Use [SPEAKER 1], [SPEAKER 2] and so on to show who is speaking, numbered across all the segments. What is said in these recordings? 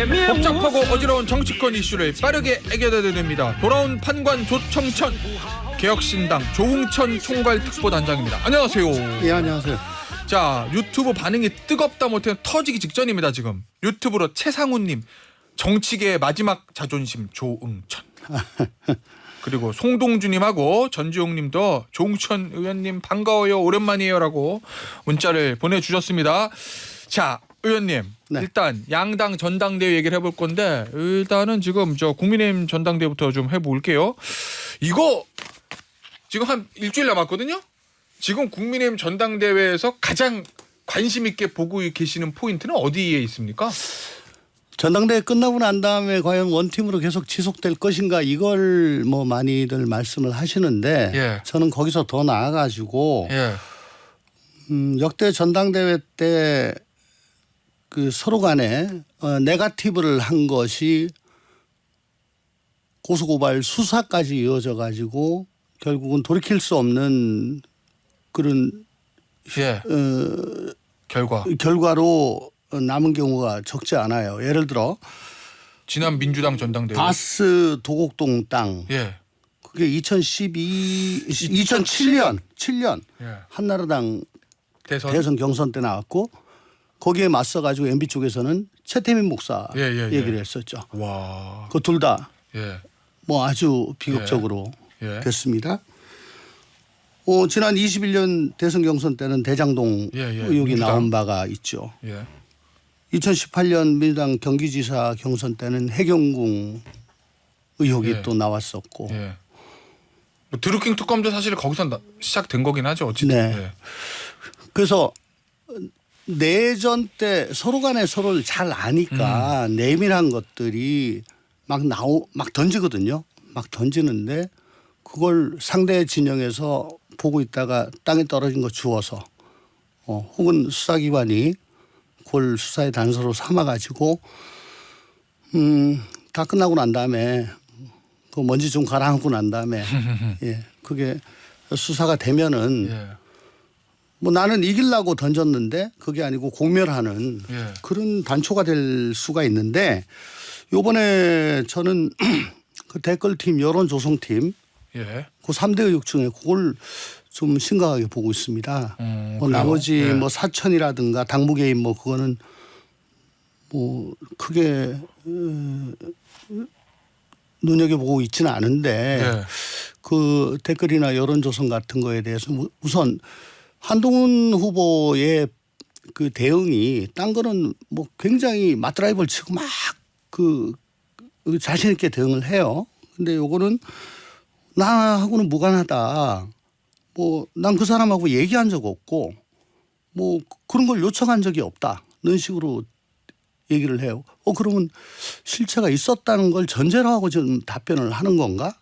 [SPEAKER 1] 복잡하고 어지러운 정치권 이슈를 빠르게 애겨드립니다. 돌아온 판관 조청천, 개혁신당 조웅천 총괄 특보단장입니다. 안녕하세요.
[SPEAKER 2] 예, 안녕하세요.
[SPEAKER 1] 자, 유튜브 반응이 뜨겁다 못해 터지기 직전입니다. 지금 유튜브로 최상훈님, 정치계의 마지막 자존심 조응천. 그리고 송동주님하고 전지용님도 조응천 의원님 반가워요, 오랜만이에요라고 문자를 보내주셨습니다. 자, 의원님,
[SPEAKER 2] 네.
[SPEAKER 1] 일단 양당 전당대회 얘기를 해볼 건데 일단은 지금 저 국민의힘 전당대회부터 좀 해볼게요. 이거 지금 한 일주일 남았거든요. 지금 국민의힘 전당대회에서 가장 관심 있게 보고 계시는 포인트는 어디에 있습니까?
[SPEAKER 2] 전당대회 끝나고 난 다음에 과연 원팀으로 계속 지속될 것인가, 이걸 뭐 많이들 말씀을 하시는데
[SPEAKER 1] 예.
[SPEAKER 2] 저는 거기서 더 나아가지고
[SPEAKER 1] 예.
[SPEAKER 2] 역대 전당대회 때 그 서로 간에 네거티브를 한 것이 고소고발 수사까지 이어져 가지고 결국은 돌이킬 수 없는 그런
[SPEAKER 1] 예.
[SPEAKER 2] 결과로 남은 경우가 적지 않아요. 예를 들어
[SPEAKER 1] 지난 민주당 전당대회.
[SPEAKER 2] 바스 도곡동 땅.
[SPEAKER 1] 예.
[SPEAKER 2] 그게 2007년
[SPEAKER 1] 예.
[SPEAKER 2] 한나라당
[SPEAKER 1] 대선.
[SPEAKER 2] 대선 경선 때 나왔고 거기에 맞서 가지고 MB 쪽에서는 최태민 목사 얘기를 했었죠.
[SPEAKER 1] 와.
[SPEAKER 2] 그 둘 다
[SPEAKER 1] 예.
[SPEAKER 2] 뭐 아주 비극적으로
[SPEAKER 1] 예.
[SPEAKER 2] 됐습니다. 지난 21년 대선 경선 때는 대장동 의혹이
[SPEAKER 1] 민주당.
[SPEAKER 2] 나온 바가 있죠.
[SPEAKER 1] 예.
[SPEAKER 2] 2018년 민주당 경기지사 경선 때는 해경궁 의혹이
[SPEAKER 1] 예.
[SPEAKER 2] 또 나왔었고.
[SPEAKER 1] 예. 뭐 드루킹 특검도 사실 거기서 시작된 거긴 하죠. 어쨌든.
[SPEAKER 2] 네.
[SPEAKER 1] 예.
[SPEAKER 2] 그래서 내전 때 서로 간에 서로를 잘 아니까 내밀한 것들이 막 던지거든요. 막 던지는데 그걸 상대 진영에서 보고 있다가 땅에 떨어진 거 주워서 혹은 수사기관이 그걸 수사의 단서로 삼아가지고 다 끝나고 난 다음에 그 먼지 좀 가라앉고 난 다음에 예, 그게 수사가 되면은
[SPEAKER 1] 예.
[SPEAKER 2] 뭐 나는 이기려고 던졌는데 그게 아니고 공멸하는
[SPEAKER 1] 예.
[SPEAKER 2] 그런 단초가 될 수가 있는데 요번에 저는 그 댓글팀 여론조성팀
[SPEAKER 1] 예.
[SPEAKER 2] 그 3대 의혹 중에 그걸 좀 심각하게 보고 있습니다. 뭐
[SPEAKER 1] 그래요?
[SPEAKER 2] 나머지
[SPEAKER 1] 예.
[SPEAKER 2] 뭐 사천이라든가 당무 개입 뭐 그거는 뭐 크게 눈여겨보고 있지는 않은데
[SPEAKER 1] 예.
[SPEAKER 2] 그 댓글이나 여론조성 같은 거에 대해서 우선 한동훈 후보의 그 대응이 딴 거는 뭐 굉장히 맞드라이브를 치고 막 그 자신 있게 대응을 해요. 근데 요거는 나하고는 무관하다. 뭐 난 그 사람하고 얘기한 적 없고 뭐 그런 걸 요청한 적이 없다. 이런 식으로 얘기를 해요. 그러면 실체가 있었다는 걸 전제로 하고 좀 답변을 하는 건가?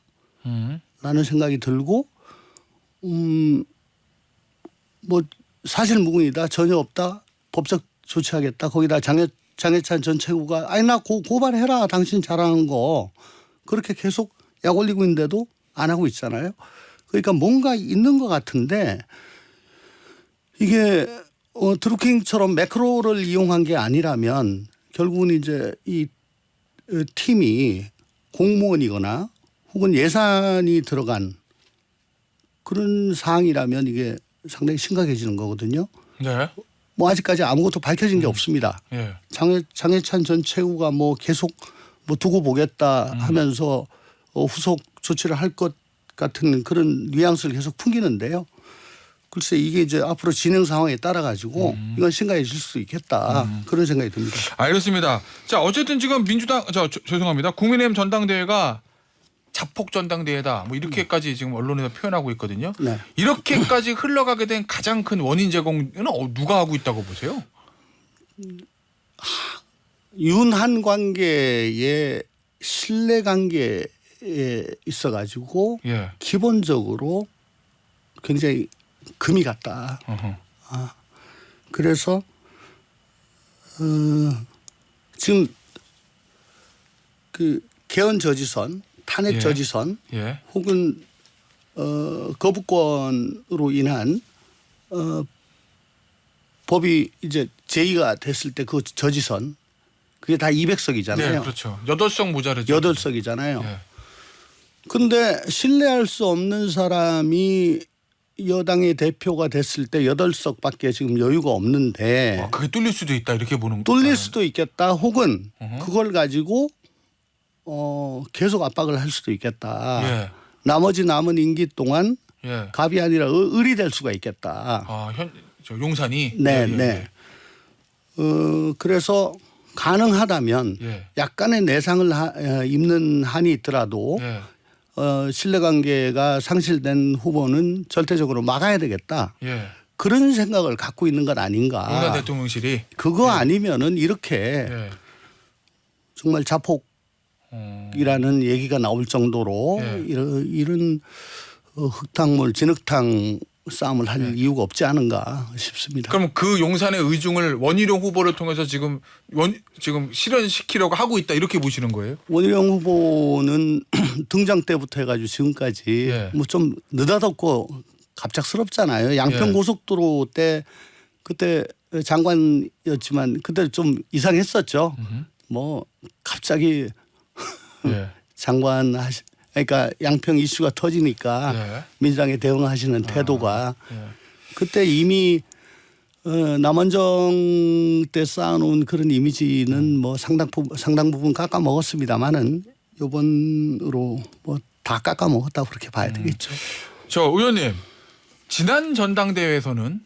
[SPEAKER 2] 라는 생각이 들고 뭐 사실 무근이다, 전혀 없다, 법적 조치하겠다, 거기다 장해찬 전 최고가 아니 나 고발해라, 당신 잘하는 거, 그렇게 계속 약 올리고 있는데도 안 하고 있잖아요. 그러니까 뭔가 있는 것 같은데 이게 드루킹처럼 매크로를 이용한 게 아니라면 결국은 이제 이 팀이 공무원이거나 혹은 예산이 들어간 그런 사항이라면 이게 상당히 심각해지는 거거든요.
[SPEAKER 1] 네.
[SPEAKER 2] 뭐 아직까지 아무것도 밝혀진 게 없습니다.
[SPEAKER 1] 예.
[SPEAKER 2] 장해찬 전 최고가 뭐 계속 뭐 두고 보겠다 하면서 후속 조치를 할 것 같은 그런 뉘앙스를 계속 풍기는데요. 글쎄 이게 이제 앞으로 진행 상황에 따라 가지고 이건 심각해질 수 있겠다, 그런 생각이 듭니다.
[SPEAKER 1] 알겠습니다. 자, 어쨌든 지금 민주당 죄송합니다. 국민의힘 전당대회가 자폭 전당대회다, 뭐 이렇게까지 지금 언론에서 표현하고 있거든요.
[SPEAKER 2] 네.
[SPEAKER 1] 이렇게까지 흘러가게 된 가장 큰 원인 제공은 누가 하고 있다고 보세요?
[SPEAKER 2] 윤한 관계의 신뢰 관계에 있어 가지고
[SPEAKER 1] 예.
[SPEAKER 2] 기본적으로 굉장히 금이 갔다. 그래서 지금 그 개헌 저지선, 탄핵
[SPEAKER 1] 예.
[SPEAKER 2] 저지선
[SPEAKER 1] 예.
[SPEAKER 2] 혹은 거부권으로 인한 법이 이제 제의가 됐을 때 그 저지선, 그게 다 200석이잖아요.
[SPEAKER 1] 네, 그렇죠. 8석 모자르죠.
[SPEAKER 2] 8석이잖아요.
[SPEAKER 1] 네.
[SPEAKER 2] 근데 신뢰할 수 없는 사람이 여당의 대표가 됐을 때 8석밖에 지금 여유가 없는데
[SPEAKER 1] 그게 뚫릴 수도 있다 이렇게 보는
[SPEAKER 2] 뚫릴 수도 있겠다. 혹은
[SPEAKER 1] 어허.
[SPEAKER 2] 그걸 가지고 계속 압박을 할 수도 있겠다.
[SPEAKER 1] 예.
[SPEAKER 2] 나머지 남은 임기 동안
[SPEAKER 1] 예.
[SPEAKER 2] 갑이 아니라 을이 될 수가 있겠다.
[SPEAKER 1] 저 용산이
[SPEAKER 2] 네,
[SPEAKER 1] 예, 예,
[SPEAKER 2] 네. 그래서 가능하다면
[SPEAKER 1] 예.
[SPEAKER 2] 약간의 내상을 입는 한이 있더라도
[SPEAKER 1] 예.
[SPEAKER 2] 신뢰관계가 상실된 후보는 절대적으로 막아야 되겠다.
[SPEAKER 1] 예.
[SPEAKER 2] 그런 생각을 갖고 있는 것
[SPEAKER 1] 용산
[SPEAKER 2] 아닌가.
[SPEAKER 1] 대통령실이
[SPEAKER 2] 그거 아니면은 이렇게
[SPEAKER 1] 예.
[SPEAKER 2] 정말 자폭이라는 얘기가 나올 정도로
[SPEAKER 1] 예.
[SPEAKER 2] 이런 흙탕물 진흙탕 싸움을 할 이유가 없지 않은가 싶습니다.
[SPEAKER 1] 그럼 그 용산의 의중을 원희룡 후보를 통해서 지금 실현시키려고 하고 있다 이렇게 보시는 거예요?
[SPEAKER 2] 원희룡 후보는 등장 때부터 해가지고 지금까지
[SPEAKER 1] 예.
[SPEAKER 2] 뭐 좀 느닷없고 갑작스럽잖아요. 양평
[SPEAKER 1] 예.
[SPEAKER 2] 고속도로 때 그때 장관이었지만 그때 좀 이상했었죠. 뭐 갑자기
[SPEAKER 1] 예.
[SPEAKER 2] 장관 그러니까 양평 이슈가 터지니까
[SPEAKER 1] 예.
[SPEAKER 2] 민주당에 대응하시는 태도가
[SPEAKER 1] 예.
[SPEAKER 2] 그때 이미 남원정 때 쌓아놓은 그런 이미지는 뭐 상당 부분 깎아 먹었습니다만은 이번으로 뭐 다 깎아 먹었다고 그렇게 봐야 되겠죠.
[SPEAKER 1] 저 의원님 지난 전당대회에서는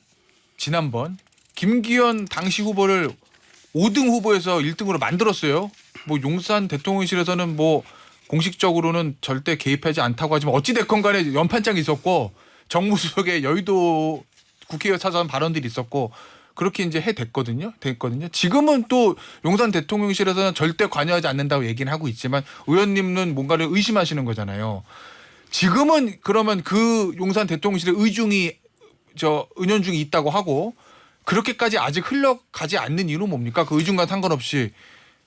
[SPEAKER 1] 지난번 김기현 당시 후보를 5등 후보에서 1등으로 만들었어요. 뭐 용산 대통령실에서는 뭐 공식적으로는 절대 개입하지 않다고 하지만 어찌 됐건 간에 연판장이 있었고 정무수석의 여의도 국회의원 사전 발언들이 있었고 그렇게 이제 됐거든요. 지금은 또 용산 대통령실에서는 절대 관여하지 않는다고 얘기는 하고 있지만 의원님은 뭔가를 의심하시는 거잖아요. 지금은 그러면 그 용산 대통령실의 은연중이 있다고 하고 그렇게까지 아직 흘러가지 않는 이유는 뭡니까? 그 의중과 상관없이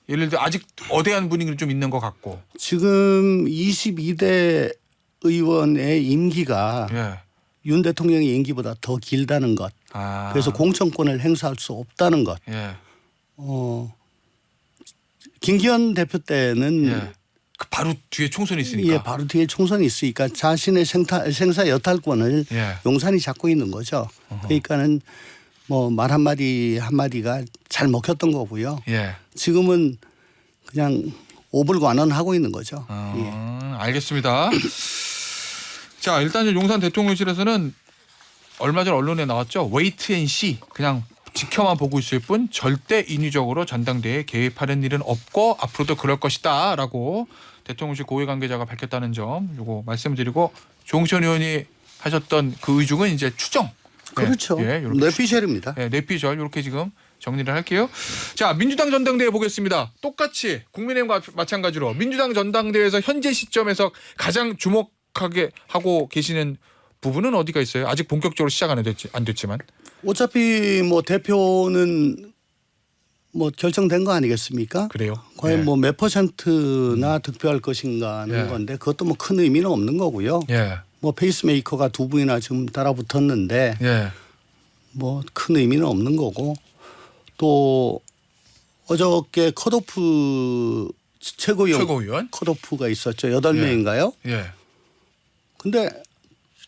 [SPEAKER 1] 예를 들어 아직 어대한 분위기는 좀 있는 것 같고.
[SPEAKER 2] 지금 22대 의원의 임기가
[SPEAKER 1] 예.
[SPEAKER 2] 윤 대통령의 임기보다 더 길다는 것. 그래서 공천권을 행사할 수 없다는 것.
[SPEAKER 1] 예.
[SPEAKER 2] 김기현 대표 때는
[SPEAKER 1] 예. 그 바로 뒤에 총선이 있으니까.
[SPEAKER 2] 예, 바로 뒤에 총선이 있으니까 자신의 생사 여탈권을
[SPEAKER 1] 예.
[SPEAKER 2] 용산이 잡고 있는 거죠. 그러니까는 뭐 말 한마디가 잘 먹혔던 거고요.
[SPEAKER 1] 예.
[SPEAKER 2] 지금은 그냥 오불관원하고 있는 거죠. 예.
[SPEAKER 1] 알겠습니다. 자, 일단 용산 대통령실에서는 얼마 전 언론에 나왔죠. 웨이트 앤 씨. 그냥 지켜만 보고 있을 뿐 절대 인위적으로 전당대회에 개입하는 일은 없고 앞으로도 그럴 것이다라고 대통령실 고위 관계자가 밝혔다는 점 요거 말씀드리고 조홍천 의원이 하셨던 그 의중은 이제 추정.
[SPEAKER 2] 그렇죠.
[SPEAKER 1] 예,
[SPEAKER 2] 뇌피셜입니다.
[SPEAKER 1] 네, 뇌피셜 이렇게 지금 정리를 할게요. 자, 민주당 전당대회 보겠습니다. 똑같이 국민의힘과 마찬가지로 민주당 전당대회에서 현재 시점에서 가장 주목하게 하고 계시는 부분은 어디가 있어요? 아직 본격적으로 시작 안 됐지만.
[SPEAKER 2] 어차피 뭐 대표는 뭐 결정된 거 아니겠습니까?
[SPEAKER 1] 그래요.
[SPEAKER 2] 과연
[SPEAKER 1] 예.
[SPEAKER 2] 뭐 몇 %나 득표할 것인가 하는
[SPEAKER 1] 예.
[SPEAKER 2] 건데 그것도 뭐 큰 의미는 없는 거고요.
[SPEAKER 1] 예.
[SPEAKER 2] 뭐 페이스메이커가 2분이나 지금 달아붙었는데
[SPEAKER 1] 예.
[SPEAKER 2] 뭐 큰 의미는 없는 거고 또 어저께 컷오프 최고위원 컷오프가 있었죠. 8명인가요?
[SPEAKER 1] 예.
[SPEAKER 2] 근데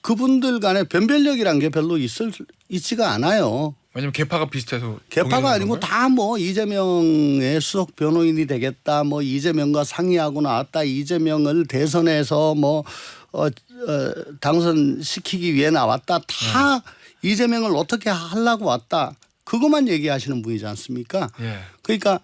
[SPEAKER 2] 그분들 간에 변별력이란 게 별로 있지가 않아요.
[SPEAKER 1] 왜냐면 개파가 비슷해서.
[SPEAKER 2] 개파가 아니고 다 뭐 이재명의 수석 변호인이 되겠다. 뭐 이재명과 상의하고 나왔다. 이재명을 대선에서 뭐 당선시키기 위해 나왔다. 다 이재명을 어떻게 하려고 왔다. 그것만 얘기하시는 분이지 않습니까?
[SPEAKER 1] 예.
[SPEAKER 2] 그러니까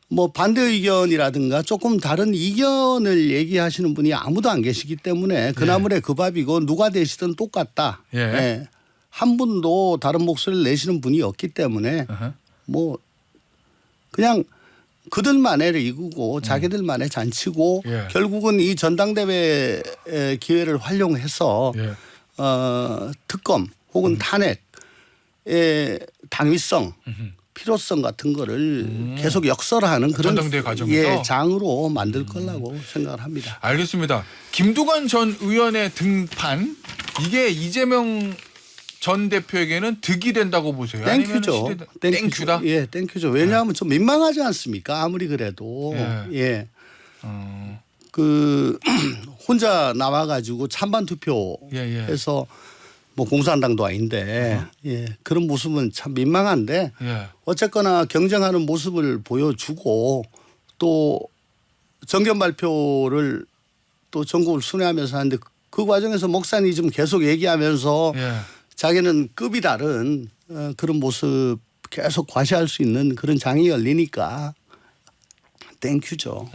[SPEAKER 2] 뭐 반대 의견이라든가 조금 다른 이견을 얘기하시는 분이 아무도 안 계시기 때문에 그나물에 그 밥이고 누가 되시든 똑같다.
[SPEAKER 1] 예.
[SPEAKER 2] 예. 한 분도 다른 목소리를 내시는 분이 없기 때문에
[SPEAKER 1] 어허.
[SPEAKER 2] 뭐 그냥 그들만의 리그고 자기들만의 잔치고
[SPEAKER 1] 예.
[SPEAKER 2] 결국은 이 전당대회 기회를 활용해서
[SPEAKER 1] 예.
[SPEAKER 2] 특검 혹은 탄핵의 당위성 필요성 같은 거를 계속 역설하는 그런
[SPEAKER 1] 전당대회 과정에서?
[SPEAKER 2] 장으로 만들 거라고 생각을 합니다.
[SPEAKER 1] 알겠습니다. 김두관 전 의원의 등판 이게 이재명 전 대표에게는 득이 된다고 보세요.
[SPEAKER 2] 땡큐죠.
[SPEAKER 1] 땡큐다.
[SPEAKER 2] 예, 땡큐죠. 왜냐하면 좀 민망하지 않습니까? 아무리 그래도 예. 그 혼자 나와가지고 찬반 투표해서 뭐 공산당도 아닌데 예, 그런 모습은 참 민망한데 어쨌거나 경쟁하는 모습을 보여주고 또 정견 발표를 또 전국을 순회하면서 하는데 그 과정에서 목사니즘 계속 얘기하면서 자기는 급이 다른 그런 모습 계속 과시할 수 있는 그런 장이 열리니까 땡큐죠.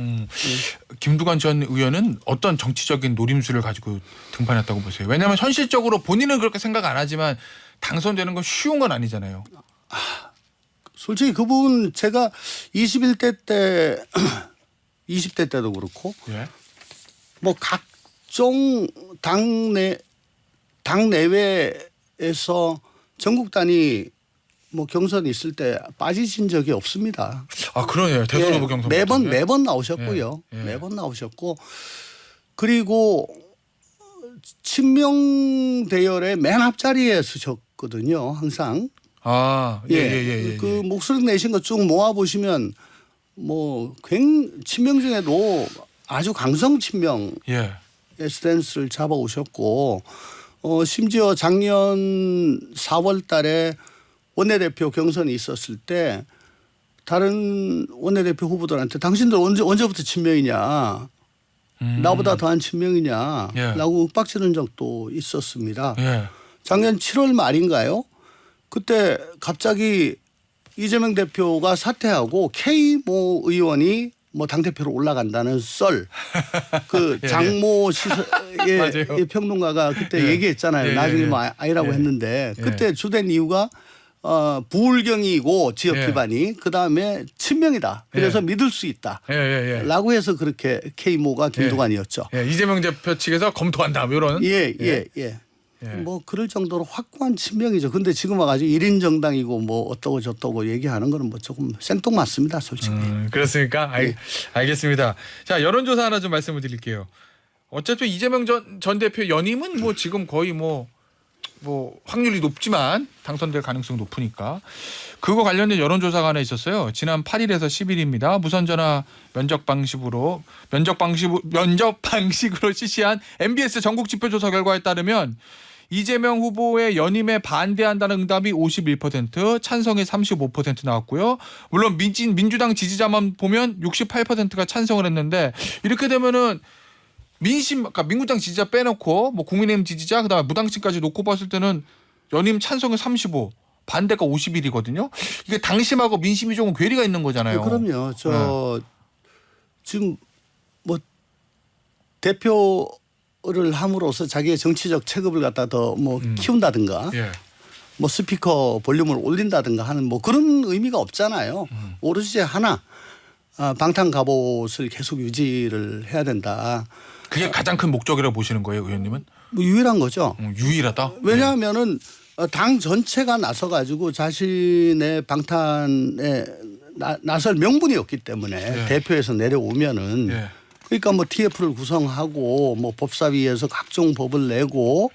[SPEAKER 1] 김두관 전 의원은 어떤 정치적인 노림수를 가지고 등판했다고 보세요? 왜냐하면 현실적으로 본인은 그렇게 생각 안 하지만 당선되는 건 쉬운 건 아니잖아요.
[SPEAKER 2] 솔직히 그 부분 제가 21대 때 20대 때도 그렇고 뭐 각종 당내외에서 전국 단위 뭐 경선이 있을 때 빠지신 적이 없습니다.
[SPEAKER 1] 아 그러네요. 대선 후보 경선
[SPEAKER 2] 매번 나오셨고요. 매번 나오셨고 그리고 친명 대열의 맨 앞자리에 서셨거든요. 항상. 그 목소리 내신 거 쭉 모아 보시면 뭐 친명 중에도 아주 강성 친명 스탠스를 잡아 오셨고 심지어 작년 4월 달에 원내대표 경선이 있었을 때 다른 원내대표 후보들한테 당신들 언제부터 친명이냐 나보다 더한 친명이냐라고 윽박지른 적도 있었습니다. 작년 7월 말인가요? 그때 갑자기 이재명 대표가 사퇴하고 K모 의원이 뭐 당대표로 올라간다는 썰. 그 장모 시사의 평론가가 그때 얘기했잖아요. 나중에 뭐 아니라고 했는데 그때 주된 이유가 부울경이고 지역 기반이 그다음에 친명이다. 그래서 믿을 수 있다. 라고 해서 그렇게 K모가 김두관이었죠.
[SPEAKER 1] 이재명 대표 측에서 검토한다. 이런.
[SPEAKER 2] 뭐 그럴 정도로 확고한 친명이죠. 근데 지금 와가지고 1인 정당이고 뭐 어떠고 저떠고 얘기하는 거는 뭐 조금 생뚱맞습니다. 솔직히.
[SPEAKER 1] 그렇습니까? 알겠습니다. 자 여론조사 하나 좀 말씀을 드릴게요. 어차피 이재명 전 대표 연임은 뭐 지금 거의 뭐 확률이 높지만 당선될 가능성이 높으니까 그거 관련된 여론조사가 하나 있었어요. 지난 8일에서 10일입니다. 무선전화 면접 방식으로 실시한 MBS 전국 지표조사 결과에 따르면 이재명 후보의 연임에 반대한다는 응답이 51%, 찬성이 35% 나왔고요. 물론 민주당 지지자만 보면 68%가 찬성을 했는데 이렇게 되면은 그러니까 민주당 지지자 빼놓고 뭐 국민의힘 지지자 그다음에 무당층까지 놓고 봤을 때는 연임 찬성이 35, 반대가 51이거든요. 이게 당심하고 민심이 조금 괴리가 있는 거잖아요.
[SPEAKER 2] 그럼요. 지금 뭐 대표를 함으로써 자기의 정치적 체급을 갖다 더 뭐 키운다든가 뭐 스피커 볼륨을 올린다든가 하는 뭐 그런 의미가 없잖아요. 오로지 하나 방탄 갑옷을 계속 유지를 해야 된다.
[SPEAKER 1] 그게 가장 큰 목적이라고 보시는 거예요, 의원님은?
[SPEAKER 2] 뭐 유일한 거죠.
[SPEAKER 1] 유일하다?
[SPEAKER 2] 왜냐하면은 당 전체가 나서가지고 자신의 방탄에 나설 명분이 없기 때문에 대표에서 내려오면은 그러니까 뭐 TF를 구성하고 뭐 법사위에서 각종 법을 내고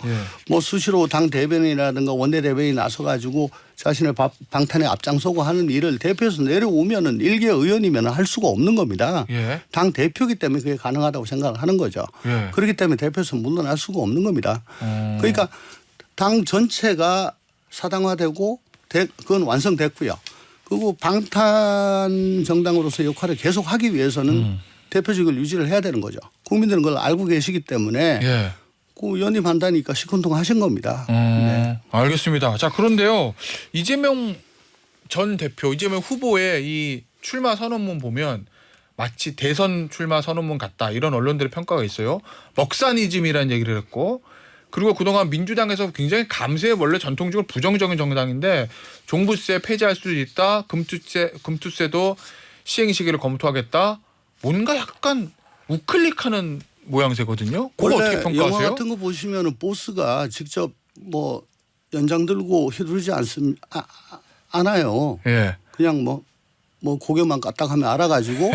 [SPEAKER 2] 뭐 수시로 당 대변인이라든가 원내대변인이 나서가지고 자신의 방탄에 앞장서고 하는 일을 대표에서 내려오면은 일개 의원이면 할 수가 없는 겁니다. 당 대표이기 때문에 그게 가능하다고 생각을 하는 거죠. 그렇기 때문에 대표에서 물러날 수가 없는 겁니다. 그러니까 당 전체가 사당화되고 그건 완성됐고요. 그리고 방탄 정당으로서 역할을 계속 하기 위해서는 대표직을 유지를 해야 되는 거죠. 국민들은 그걸 알고 계시기 때문에 그 연임한다니까 시큰둥하신 겁니다.
[SPEAKER 1] 알겠습니다. 자 그런데요. 이재명 전 대표, 이재명 후보의 이 출마 선언문 보면 마치 대선 출마 선언문 같다. 이런 언론들의 평가가 있어요. 먹사니즘이라는 얘기를 했고 그리고 그동안 민주당에서 굉장히 감세에 원래 전통적으로 부정적인 정당인데 종부세 폐지할 수도 있다. 금투세도 시행 시기를 검토하겠다. 뭔가 약간 우클릭하는 모양새거든요. 그거 어떻게 평가하세요?
[SPEAKER 2] 영화 같은 거 보시면은 보스가 직접 뭐 연장 들고 휘두르지 않아요. 그냥 뭐 고개만 까딱하면 알아가지고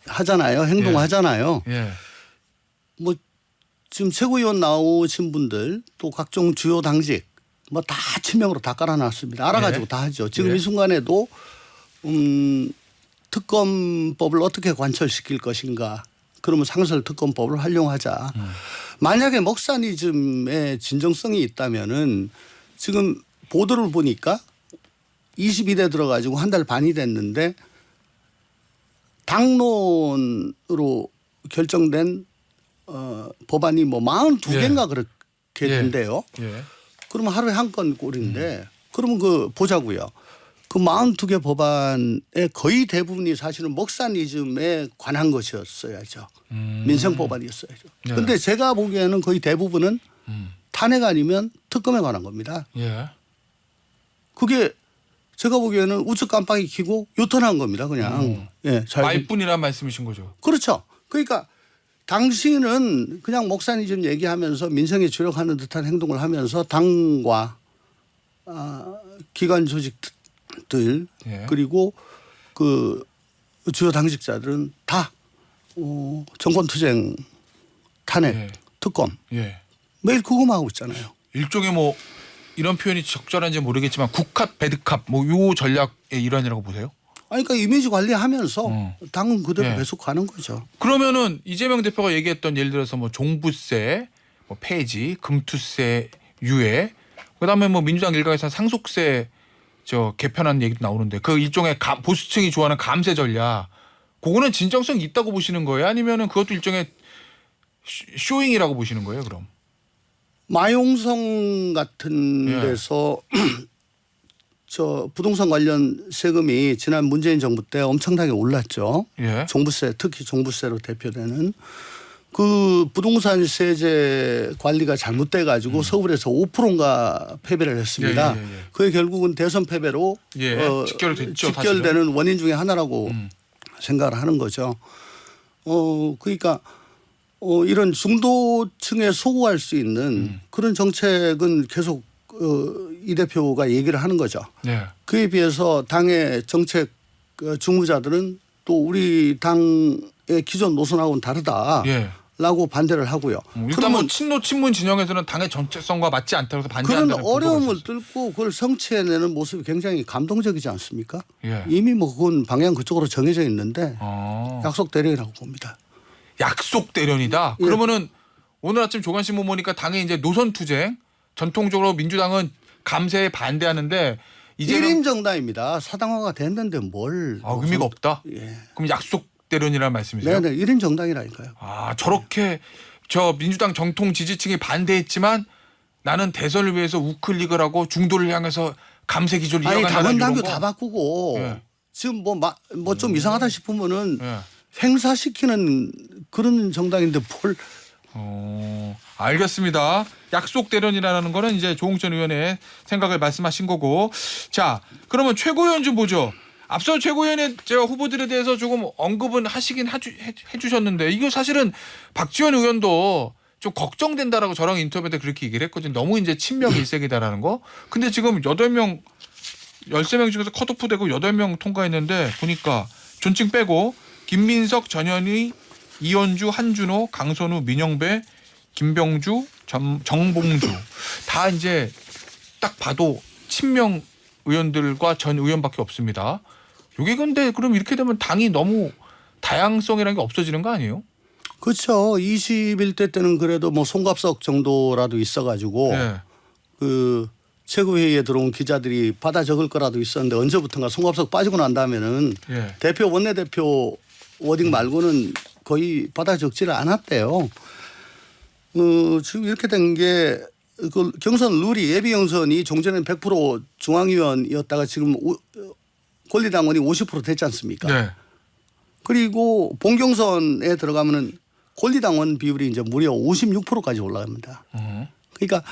[SPEAKER 2] 하잖아요. 행동하잖아요. 뭐 지금 최고위원 나오신 분들 또 각종 주요 당직 뭐 다 친명으로 다 깔아놨습니다. 알아가지고
[SPEAKER 1] 네.
[SPEAKER 2] 다 하죠. 지금
[SPEAKER 1] 네.
[SPEAKER 2] 이 순간에도 특검법을 어떻게 관철시킬 것인가. 그러면 상설 특검법을 활용하자. 만약에 먹사니즘의 진정성이 있다면은 지금 보도를 보니까 22대 들어가지고 한 달 반이 됐는데 당론으로 결정된 법안이 뭐 42개인가 그렇게
[SPEAKER 1] 예.
[SPEAKER 2] 된대요.
[SPEAKER 1] 예.
[SPEAKER 2] 그러면 하루에 한 건 꼴인데 그러면 그 보자고요. 그 42개 법안의 거의 대부분이 사실은 먹사니즘에 관한 것이었어야죠. 민생 법안이었어야죠.
[SPEAKER 1] 네.
[SPEAKER 2] 그런데 제가 보기에는 거의 대부분은 탄핵 아니면 특검에 관한 겁니다.
[SPEAKER 1] 예.
[SPEAKER 2] 그게 제가 보기에는 우측 깜빡이 켜고 유턴한 겁니다. 그냥. 예, 잘
[SPEAKER 1] 말뿐이란 말씀이신 거죠.
[SPEAKER 2] 그렇죠. 그러니까 당신은 그냥 목사니즘 얘기하면서 민생에 주력하는 듯한 행동을 하면서 당과 기관 조직들
[SPEAKER 1] 예.
[SPEAKER 2] 그리고 그 주요 당직자들은 다 정권투쟁, 탄핵,
[SPEAKER 1] 예.
[SPEAKER 2] 특검
[SPEAKER 1] 예.
[SPEAKER 2] 매일 그거만 하고 있잖아요.
[SPEAKER 1] 일종의 뭐 이런 표현이 적절한지 모르겠지만 국합 배드캅 뭐 요 전략의 일환이라고 보세요?
[SPEAKER 2] 아니, 그러니까 이미지 관리하면서 당은 그대로
[SPEAKER 1] 예.
[SPEAKER 2] 계속 가는 거죠.
[SPEAKER 1] 그러면은 이재명 대표가 얘기했던 예를 들어서 뭐 종부세 뭐 폐지, 금투세 유예, 그다음에 뭐 민주당 일각에서 상속세 저 개편하는 얘기도 나오는데 그 일종의 보수층이 좋아하는 감세 전략, 그거는 진정성이 있다고 보시는 거예요? 아니면은 그것도 일종의 쇼잉이라고 보시는 거예요? 그럼?
[SPEAKER 2] 마용성 같은
[SPEAKER 1] 예.
[SPEAKER 2] 데서 저 부동산 관련 세금이 지난 문재인 정부 때 엄청나게 올랐죠.
[SPEAKER 1] 예.
[SPEAKER 2] 종부세, 특히 종부세로 대표되는 그 부동산 세제 관리가 잘못돼 가지고 서울에서 5%인가 패배를 했습니다.
[SPEAKER 1] 예.
[SPEAKER 2] 그게 결국은 대선 패배로
[SPEAKER 1] 예. 직결됐죠,
[SPEAKER 2] 직결되는 원인 중에 하나라고 생각을 하는 거죠. 그러니까 이런 중도층에 소구할 수 있는 그런 정책은 계속 이 대표가 얘기를 하는 거죠.
[SPEAKER 1] 네.
[SPEAKER 2] 그에 비해서 당의 정책 주무자들은 또 우리 당의 기존 노선하고는 다르다라고
[SPEAKER 1] 예.
[SPEAKER 2] 반대를 하고요.
[SPEAKER 1] 일단 뭐 친노 친문 진영에서는 당의 정체성과 맞지 않다고 해서 반대한다는
[SPEAKER 2] 그런 어려움을
[SPEAKER 1] 보도가
[SPEAKER 2] 뚫고 그걸 성취해내는 모습이 굉장히 감동적이지 않습니까?
[SPEAKER 1] 예.
[SPEAKER 2] 이미 뭐 그건 방향 그쪽으로 정해져 있는데 약속 대령이라고 봅니다.
[SPEAKER 1] 약속 대련이다.
[SPEAKER 2] 예.
[SPEAKER 1] 그러면은 오늘 아침 조간신문 보니까 당의 이제 노선 투쟁, 전통적으로 민주당은 감세에 반대하는데 이제는
[SPEAKER 2] 1인 정당입니다. 사당화가 됐는데 뭘.
[SPEAKER 1] 의미가 없다.
[SPEAKER 2] 예.
[SPEAKER 1] 그럼 약속 대련이라는 말씀이세요?
[SPEAKER 2] 네네. 1인 정당이라니까요.
[SPEAKER 1] 저렇게 저 민주당 정통 지지층이 반대했지만 나는 대선을 위해서 우클릭을 하고 중도를 향해서 감세 기조를
[SPEAKER 2] 아니,
[SPEAKER 1] 이어간다는
[SPEAKER 2] 당헌
[SPEAKER 1] 이런
[SPEAKER 2] 당규
[SPEAKER 1] 거.
[SPEAKER 2] 다 바꾸고
[SPEAKER 1] 예.
[SPEAKER 2] 지금 뭐 좀 이상하다 싶으면은
[SPEAKER 1] 예.
[SPEAKER 2] 행사시키는 그런 정당인데 뭘.
[SPEAKER 1] 알겠습니다. 약속 대련이라는 거는 이제 조홍천 의원의 생각을 말씀하신 거고. 자, 그러면 최고위원 좀 보죠. 앞서 최고위원의 제가 후보들에 대해서 조금 언급은 하시긴 해주셨는데 이거 사실은 박지원 의원도 좀 걱정된다라고 저랑 인터뷰 때 그렇게 얘기를 했거든요. 너무 이제 친명 일색이다라는 거. 근데 지금 8명 13명 중에서 컷오프 되고 8명 통과했는데 보니까 존칭 빼고 김민석, 전현희, 이현주, 한준호, 강선우, 민영배, 김병주, 정봉주 다 이제 딱 봐도 친명 의원들과 전 의원밖에 없습니다. 이게 근데 그럼 이렇게 되면 당이 너무 다양성이라는 게 없어지는 거 아니에요?
[SPEAKER 2] 그렇죠. 21대 때는 그래도 뭐 송갑석 정도라도 있어가지고
[SPEAKER 1] 네.
[SPEAKER 2] 그 최고회의에 들어온 기자들이 받아 적을 거라도 있었는데 언제부턴가 송갑석 빠지고 난 다음에는
[SPEAKER 1] 예.
[SPEAKER 2] 대표 원내대표 워딩 말고는 거의 받아 적지를 않았대요. 지금 이렇게 된 게 그 경선 룰이 예비 경선이 종전에는 100% 중앙위원이었다가 지금 권리당원이 50% 됐지 않습니까?
[SPEAKER 1] 네. 그리고
[SPEAKER 2] 본 경선에 들어가면은 권리당원 비율이 이제 무려 56%까지 올라갑니다. 그러니까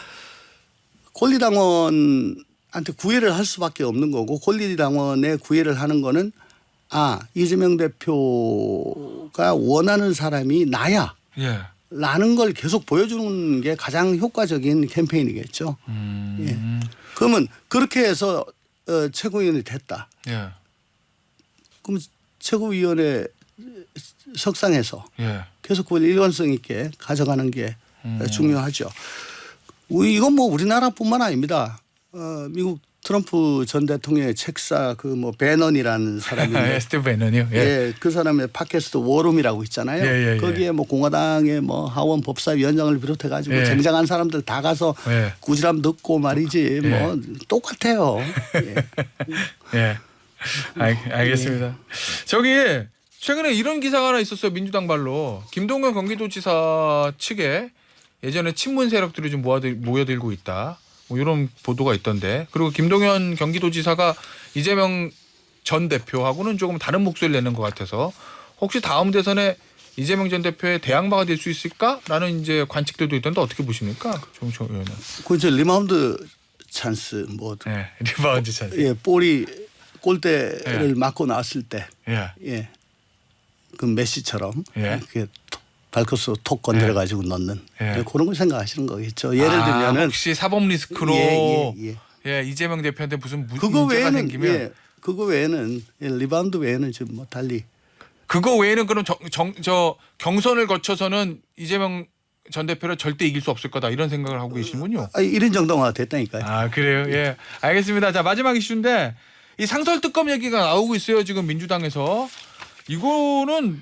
[SPEAKER 2] 권리당원한테 구애를 할 수밖에 없는 거고 권리당원에 구애를 하는 거는 이재명 대표가 원하는 사람이 나야.
[SPEAKER 1] 예.
[SPEAKER 2] 라는 걸 계속 보여주는 게 가장 효과적인 캠페인이겠죠. 예. 그러면 그렇게 해서 최고위원이 됐다.
[SPEAKER 1] 예.
[SPEAKER 2] 그럼 최고위원회 석상에서
[SPEAKER 1] 예.
[SPEAKER 2] 계속 그걸 일관성 있게 가져가는 게 중요하죠. 이건 뭐 우리나라뿐만 아닙니다. 미국 트럼프 전 대통령의 책사 그 뭐 배넌이라는 사람인데
[SPEAKER 1] 스티브 배넌이요. 예.
[SPEAKER 2] 예, 그 사람의 팟캐스트 워룸이라고 있잖아요.
[SPEAKER 1] 예.
[SPEAKER 2] 거기에 뭐 공화당의 뭐 하원 법사위원장을 비롯해 가지고
[SPEAKER 1] 예.
[SPEAKER 2] 쟁쟁한 사람들 다 가서
[SPEAKER 1] 예.
[SPEAKER 2] 꾸지람 듣고 말이지
[SPEAKER 1] 예.
[SPEAKER 2] 뭐 똑같아요. 예.
[SPEAKER 1] 예. 알겠습니다. 저기 최근에 이런 기사가 하나 있었어요. 민주당 발로 김동연 경기도지사 측에 예전에 친문 세력들이 좀 모여들고 있다. 뭐 이런 보도가 있던데. 그리고 김동연 경기도지사가 이재명 전 대표하고는 조금 다른 목소리를 내는 것 같아서 혹시 다음 대선에 이재명 전 대표의 대항마가 될 수 있을까라는 이제 관측들도 있던데 어떻게 보십니까, 조홍천 의원은?
[SPEAKER 2] 그 이제 리바운드 찬스 뭐
[SPEAKER 1] 예, 리바운드 찬스.
[SPEAKER 2] 예, 볼이 골대를 맞고 나왔을 때,
[SPEAKER 1] 예.
[SPEAKER 2] 그 메시처럼
[SPEAKER 1] 예.
[SPEAKER 2] 이렇게 발코스 톡 건드려 가지고 넣는
[SPEAKER 1] 예.
[SPEAKER 2] 그런 걸 생각하시는 거겠죠. 예를 들면은
[SPEAKER 1] 혹시 사법 리스크로
[SPEAKER 2] 예.
[SPEAKER 1] 이재명 대표한테 무슨
[SPEAKER 2] 그거
[SPEAKER 1] 문제가
[SPEAKER 2] 외에는
[SPEAKER 1] 생기면
[SPEAKER 2] 그거 외에는 리바운드 외에는 지금 뭐 달리
[SPEAKER 1] 그거 외에는 그럼 저 경선을 거쳐서는 이재명 전 대표를 절대 이길 수 없을 거다 이런 생각을 하고 계시는군요.
[SPEAKER 2] 이런 정도가 됐다니까요.
[SPEAKER 1] 아 그래요? 예, 알겠습니다. 자 마지막 이슈인데 이 상설특검 얘기가 나오고 있어요. 지금 민주당에서 이거는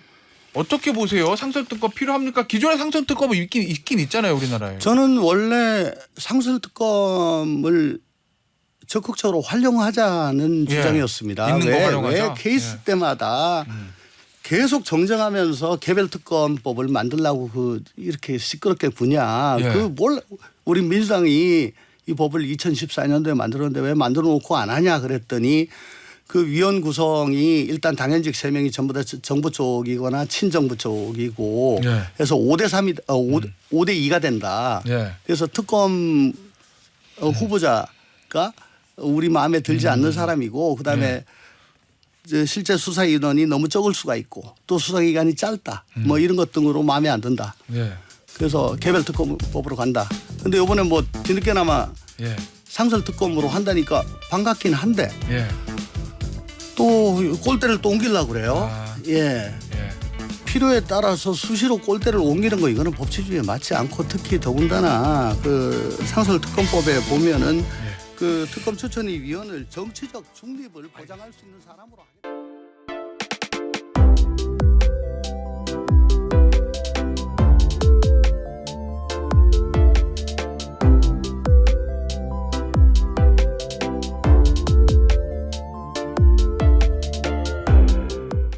[SPEAKER 1] 어떻게 보세요? 상설특검 필요합니까? 기존의 상설특검은 있긴 있잖아요, 우리나라에.
[SPEAKER 2] 저는 원래 상설특검을 적극적으로 활용하자는 주장이었습니다.
[SPEAKER 1] 있는 거 활용하자.
[SPEAKER 2] 왜 케이스 때마다 계속 정정하면서 개별특검법을 만들려고 이렇게 시끄럽게 구냐. 우리 민주당이 이 법을 2014년도에 만들었는데 왜 만들어 놓고 안 하냐 그랬더니 그 위원 구성이 일단 당연직 3명이 전부 다 정부 쪽이거나 친정부 쪽이고 그래서 5대 2가 된다. 그래서 특검 후보자가 우리 마음에 들지 않는 사람이고 그다음에 실제 수사 인원이 너무 적을 수가 있고 또 수사 기간이 짧다. 뭐 이런 것 등으로 마음에 안 든다. 그래서 개별특검법으로 간다. 근데 이번에 뭐 뒤늦게나마 상설특검으로 한다니까 반갑긴 한데 또 꼴대를 또 옮기려고 그래요. 필요에 따라서 수시로 꼴대를 옮기는 거 이거는 법치주의에 맞지 않고 특히 더군다나 그 상설특검법에 보면은 그 특검 추천위 위원을 정치적 중립을 보장할 수 있는 사람으로 하겠다.